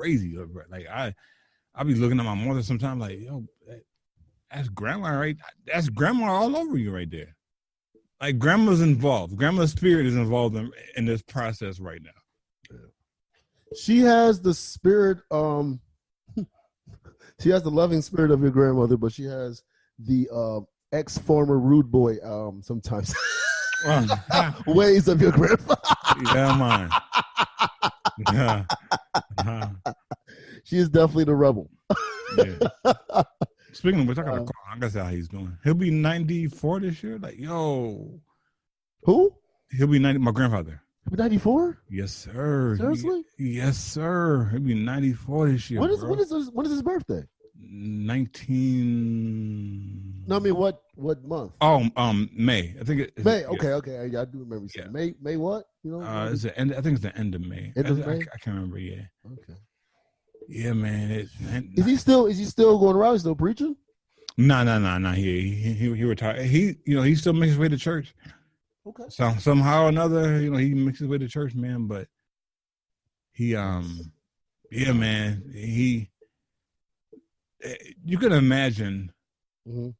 crazy. Like I be looking at my mother sometimes like, yo, that's grandma, right? That's grandma all over you right there. Like grandma's involved. Grandma's spirit is involved in this process right now. She has the spirit. She has the loving spirit of your grandmother, but she has the ex-former rude boy sometimes ways of your grandfather. Yeah, man. Yeah. She is definitely the rebel. Yeah. Speaking of which, I gotta call. I gotta see how he's doing. He'll be 94 this year. Like, yo, who? He'll be 90. My grandfather. He'll be 94. Yes, sir. Seriously? Yes, sir. He'll be 94 this year. When is his birthday? 19. No, I mean what month? Oh, May. I think it's May. Okay. I do remember you saying May what? You know, it's the end. I think it's the end of May. End of May? I can't remember. Yeah. Okay. Yeah, man. Is he still going around? Still preaching? No. He retired. He still makes his way to church. Okay. So somehow or another, he makes his way to church, man. But he, yeah, man. You can imagine,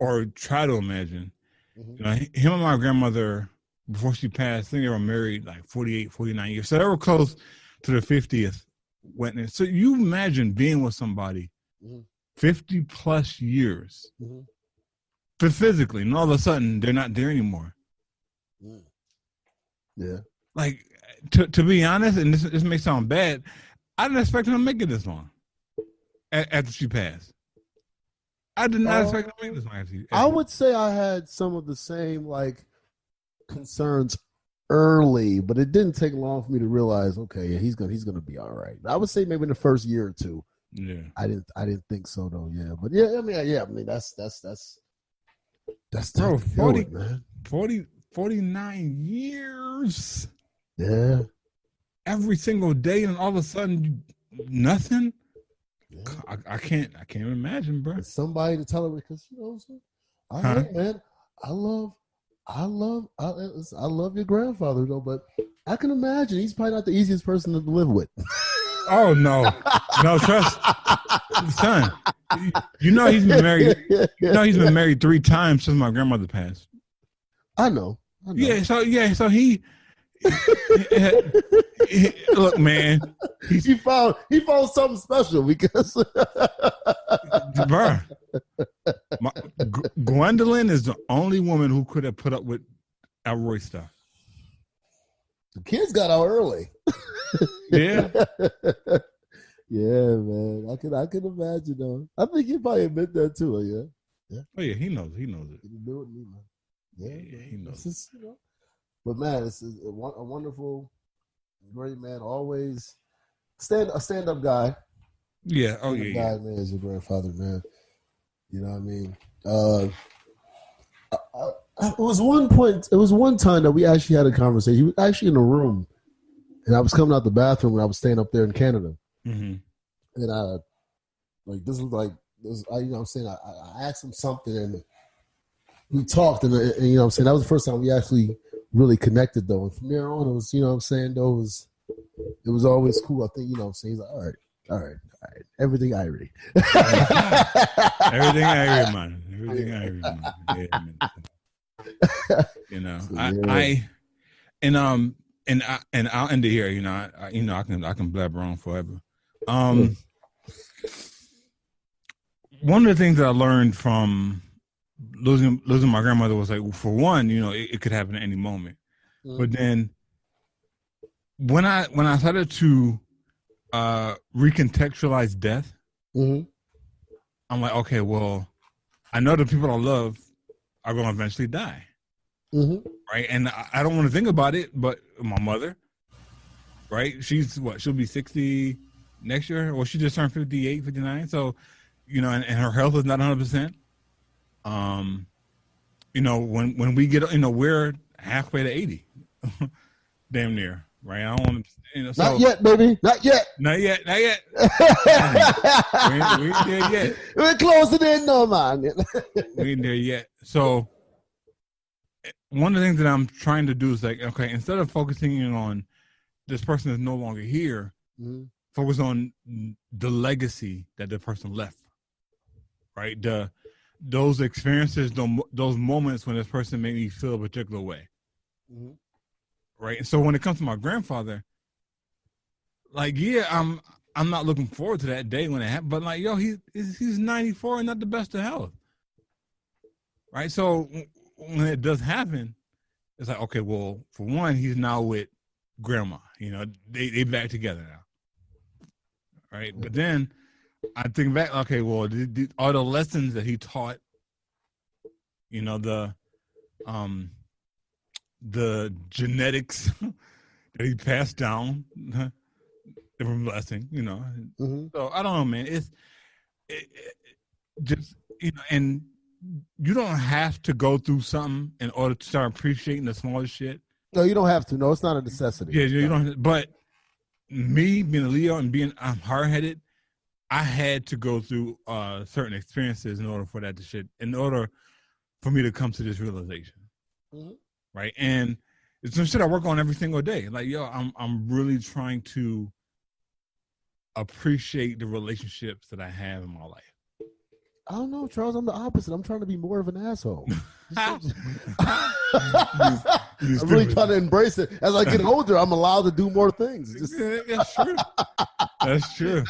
or try to imagine, him and my grandmother before she passed. I think they were married like 48, 49 years. So they were close to the 50th. So you imagine being with somebody 50 plus years physically, and all of a sudden they're not there anymore. Yeah. Like to be honest, and this may sound bad, I didn't expect him to make it this long after she passed. I did not expect him to make it this long after I would say I had some of the same concerns early, but it didn't take long for me to realize, okay, yeah, he's gonna be all right. I would say maybe in the first year or two. Yeah. I didn't think so though. Yeah, but yeah, I mean, that's bro, 40, man. 49 years. Yeah. Every single day, and all of a sudden, nothing. Yeah. I can't imagine, bro. It's somebody to tell her, because man, I love your grandfather though, but I can imagine he's probably not the easiest person to live with. Oh no, trust, son. He's been married. He's been married 3 times since my grandmother passed. I know. Yeah, so he look, man. He found something special because bro, Gwendolyn is the only woman who could have put up with Elroy stuff. The kids got out early. Yeah. Yeah, man. I can imagine though. I think he probably admit that too. Yeah. Oh yeah, he knows it. He do it, man. Yeah, he knows. Just, but man, it's a wonderful, great man. Always a stand-up guy. Yeah. Oh yeah. Guy, man, is your grandfather, man. You know what I mean? It was one time that we actually had a conversation. He was actually in a room, and I was coming out the bathroom when I was staying up there in Canada. Mm-hmm. And I asked him something, and we talked, and that was the first time we actually really connected though. And from there on, it was, it was always cool. I think, he's like, all right. Everything Irie. Everything Irie, man. Yeah. And I'll end it here. I can blabber on forever. One of the things that I learned from losing my grandmother was like, for one, it could happen at any moment. But then when I started to recontextualize death, I'm like, okay, well, I know the people I love are going to eventually die. Right. And I don't want to think about it, but my mother, right? She'll be 60 next year, or she just turned 58, 59. So, and her health is not 100%. When we get, we're halfway to 80, damn near, right? I don't want to, not yet, baby. Not yet. we ain't there yet. We're closing in, no, man. We ain't there yet. So, one of the things that I'm trying to do is like, okay, instead of focusing in on this person is no longer here, focus on the legacy that the person left, right? Those experiences, those moments when this person made me feel a particular way, right? And so when it comes to my grandfather, like, yeah, I'm not looking forward to that day when it happens, but like, yo, he's 94 and not the best of health, right? So when it does happen, it's like, okay, well, for one, he's now with grandma, you know, they back together now, right? But then I think back, okay, well, all the lessons that he taught, you know, the genetics that he passed down, different blessing, you know. So I don't know, man. It just, you know, and you don't have to go through something in order to start appreciating the smaller shit. No, you don't have to. No, it's not a necessity. Yeah, you don't. But me being a Leo and being hard-headed, I had to go through certain experiences in order for that to shit, in order for me to come to this realization, right? And it's some shit I work on every single day. Like, yo, I'm really trying to appreciate the relationships that I have in my life. I don't know, Charles. I'm the opposite. I'm trying to be more of an asshole. I'm really trying to embrace it. As I get older, I'm allowed to do more things. That's true. That's true.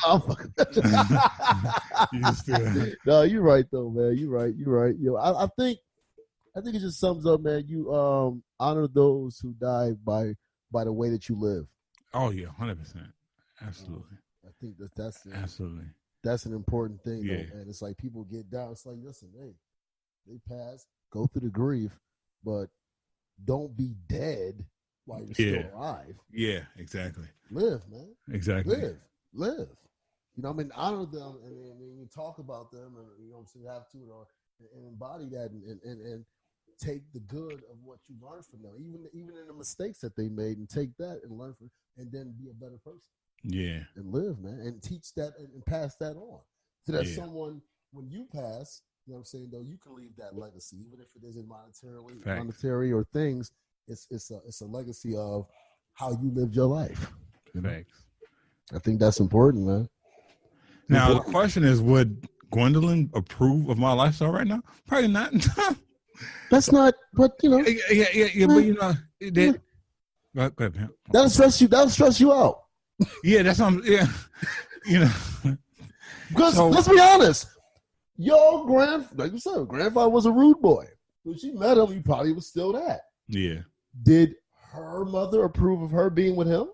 No, you're right though, man. You're right. Yo, I think it just sums up, man. You honor those who die by the way that you live. Oh yeah, 100%. Absolutely. I think that's absolutely. That's an important thing, yeah. though, and it's like people get down. It's like, listen, hey, they pass, go through the grief, but don't be dead while you're still alive. Yeah, exactly. Live, man. Exactly. Live. You know, I mean, honor them and you talk about them, and you know, so you have to, and embody that, and take the good of what you learned from them, even in the mistakes that they made, and take that and learn from, and then be a better person. Yeah. And live, man, and teach that and pass that on so that someone, when you pass, you know what I'm saying, though, you can leave that legacy, even if it isn't monetary or things. It's a legacy of how you lived your life. Thanks. I think that's important, man. Now the question is, would Gwendolyn approve of my lifestyle right now? Probably not. That's not, but you know. Yeah, but you know, go ahead. That'll stress you out. Yeah, that's you know. Because let's be honest, your like you said, grandfather was a rude boy. When she met him, he probably was still that. Yeah. Did her mother approve of her being with him?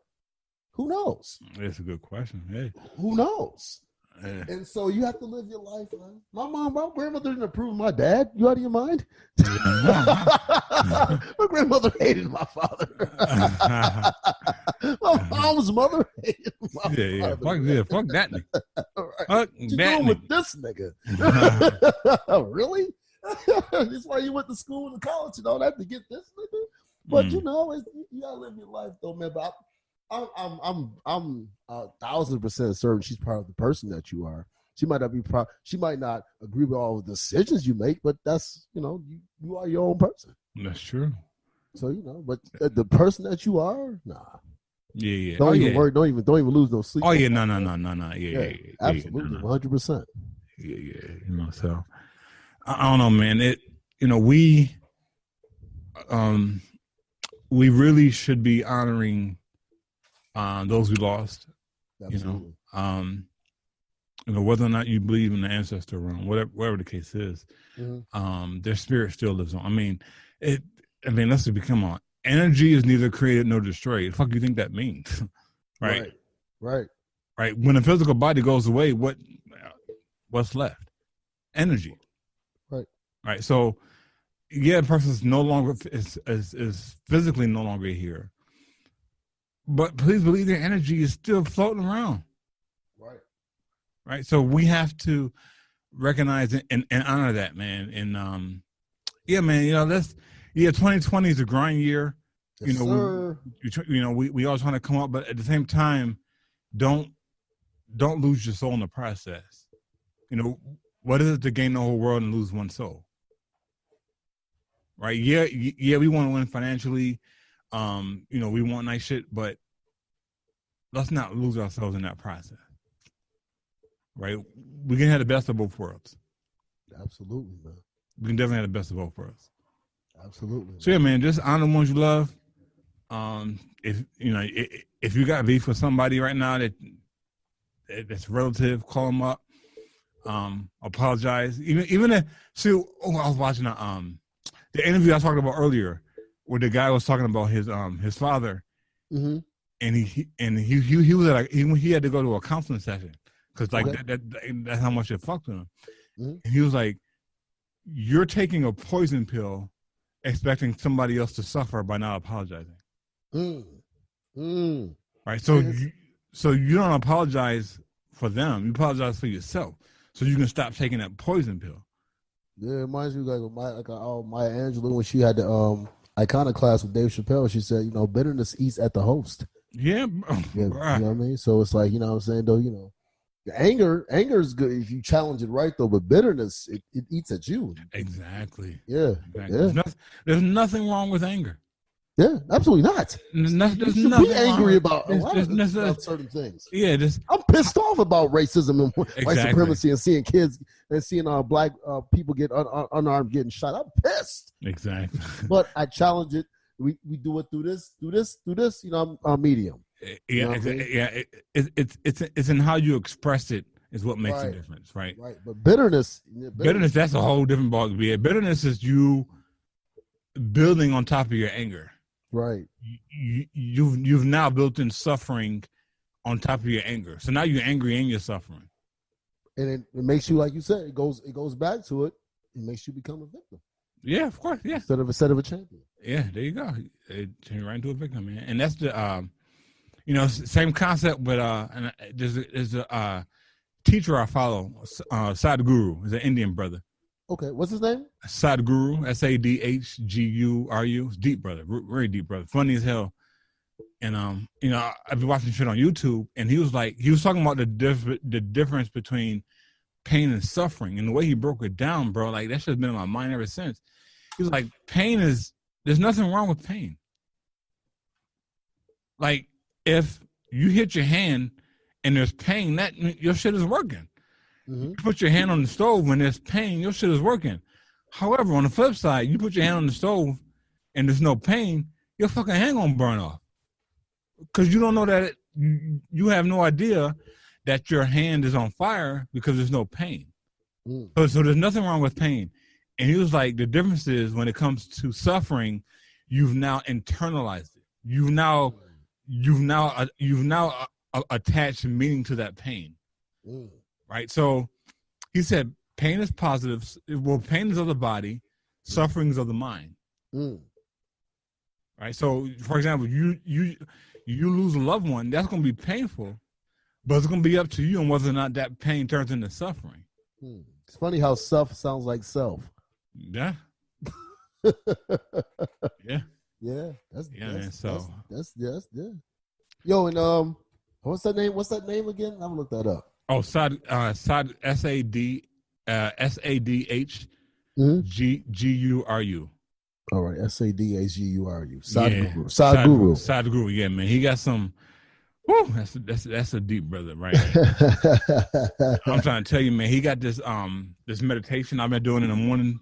Who knows? That's a good question. Hey. Who knows? Yeah. And so you have to live your life, man. My grandmother didn't approve of my dad. You out of your mind? My grandmother hated my father. My mom's mother hated my father. Fuck that nigga. Right. Fuck what you that doing nigga. with this nigga? Really? That's why you went to school and college and all that to get this nigga? But you know, you gotta live your life though, man. But I'm 1,000% certain she's proud of the person that you are. She might not be proud. She might not agree with all the decisions you make, but that's, you know, you are your own person. That's true. So, you know, but the person that you are, nah. Yeah. Don't even worry. Don't even lose no sleep. Oh yeah, no. Yeah. Absolutely, 100%. Yeah. You know, so I don't know, man. You know, we really should be honoring those we lost. Absolutely. You know, whether or not you believe in the ancestor realm, whatever the case is, their spirit still lives on. I mean, let's just become on. Energy is neither created nor destroyed. The fuck do you think that means? Right. When the physical body goes away, what's left? Energy. Right. So, yeah, the person's no longer is physically no longer here, but please believe their energy is still floating around. Right. So we have to recognize and honor that, man. And yeah, man. You know, 2020 is a grind year. Yes, we all trying to come up, but at the same time, don't lose your soul in the process. You know, what is it to gain the whole world and lose one soul? Right? Yeah, we want to win financially. You know, we want nice shit, but let's not lose ourselves in that process. Right? We can have the best of both worlds. Absolutely, man. We can definitely have the best of both worlds. Absolutely. So yeah, man, just honor the ones you love. If you got beef with somebody right now that's relative, call them up. Apologize. Even if I was watching the interview I was talking about earlier, where the guy was talking about his father, mm-hmm. and he was he had to go to a counseling session because that's how much it fucked with him. Mm-hmm. And he was like, "You're taking a poison pill, expecting somebody else to suffer by not apologizing." Right. So you don't apologize for them. You apologize for yourself, so you can stop taking that poison pill. Yeah, it reminds me like Maya Angelou when she had the Iconoclast with Dave Chappelle. She said, bitterness eats at the host. Yeah, you know what I mean. So it's like, you know what I'm saying, though. Anger is good if you challenge it right, though. But bitterness, it eats at you. Exactly. Yeah. Exactly. Yeah. There's nothing wrong with anger. Yeah, absolutely not. There's you should be angry about certain things. Yeah, I'm pissed off about racism and white supremacy and seeing kids and seeing black people get unarmed getting shot. I'm pissed. Exactly. But I challenge it. We do it through this. I'm medium. Yeah, exactly. It's in how you express it is what makes a difference, right? Right. But bitterness, that's a whole different ballgame. Yeah, bitterness is you building on top of your anger. Right. You've now built in suffering on top of your anger. So now you're angry and you're suffering. And it makes you, like you said, it goes back to it. It makes you become a victim. Yeah, of course. Yeah. Instead of a champion. Yeah, there you go. It turns right into a victim, man. And that's the same concept, but and there's a teacher I follow, Sadhguru, is an Indian brother. Okay, what's his name? Sadhguru, Sadhguru. Deep brother, very deep brother, funny as hell. And I've been watching shit on YouTube, and he was talking about the difference between pain and suffering, and the way he broke it down, bro. Like that shit has been in my mind ever since. He was like, there's nothing wrong with pain. Like if you hit your hand and there's pain, that your shit is working. Mm-hmm. You put your hand on the stove when there's pain, your shit is working. However, on the flip side, you put your hand on the stove and there's no pain, your fucking hand gonna burn off. Because you don't know that you have no idea that your hand is on fire because there's no pain. Mm. So there's nothing wrong with pain. And he was like, the difference is when it comes to suffering, you've now internalized it. You've now attached meaning to that pain. Mm. Right. So he said pain is positive. Well, pain is of the body, suffering is of the mind. Mm. Right. So, for example, you lose a loved one, that's going to be painful, but it's going to be up to you on whether or not that pain turns into suffering. Mm. It's funny how self sounds like self. Yeah. Yeah. Yeah. That's Yo, and what's that name? What's that name again? I'm gonna look that up. Oh, Sadhguru. All right, Sadhguru. Sadhguru. Yeah, man. He got some. Whew, that's a deep brother, right? I'm trying to tell you, man. He got this meditation I've been doing in the morning.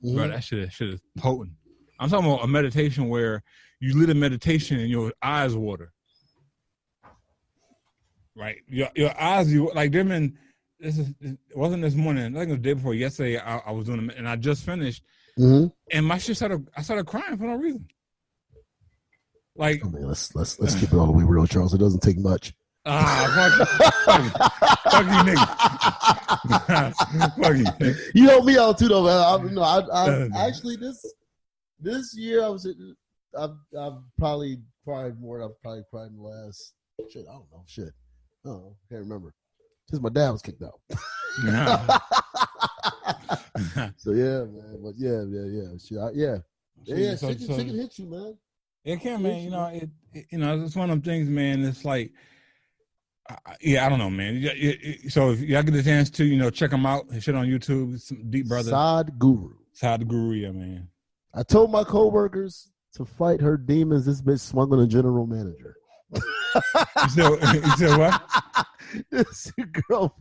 Mm-hmm. Bro, that shit is potent. I'm talking about a meditation where you lead a meditation and your eyes water. Right, your eyes, them in. It wasn't this morning. I think it was the day before. Yesterday, I was doing it, and I just finished. Mm-hmm. And my shit I started crying for no reason. Like, let's keep it all the way real, Charles. It doesn't take much. Fuck you, nigga. Fuck you. You helped me out too, though, man. I actually this year I've probably cried more than I've probably cried in the last shit. I don't know. Shit. Oh, can't remember. Since my dad was kicked out. Yeah. So yeah, man. But yeah. Shit can hit you, man. It can, man. It's one of them things, man. It's like, I don't know, man. So if y'all get the chance to, check him out. His shit on YouTube. Some deep brother. Sadhguru, yeah, man. I told my coworkers to fight her demons. This bitch smuggling a general manager. You said what? This girl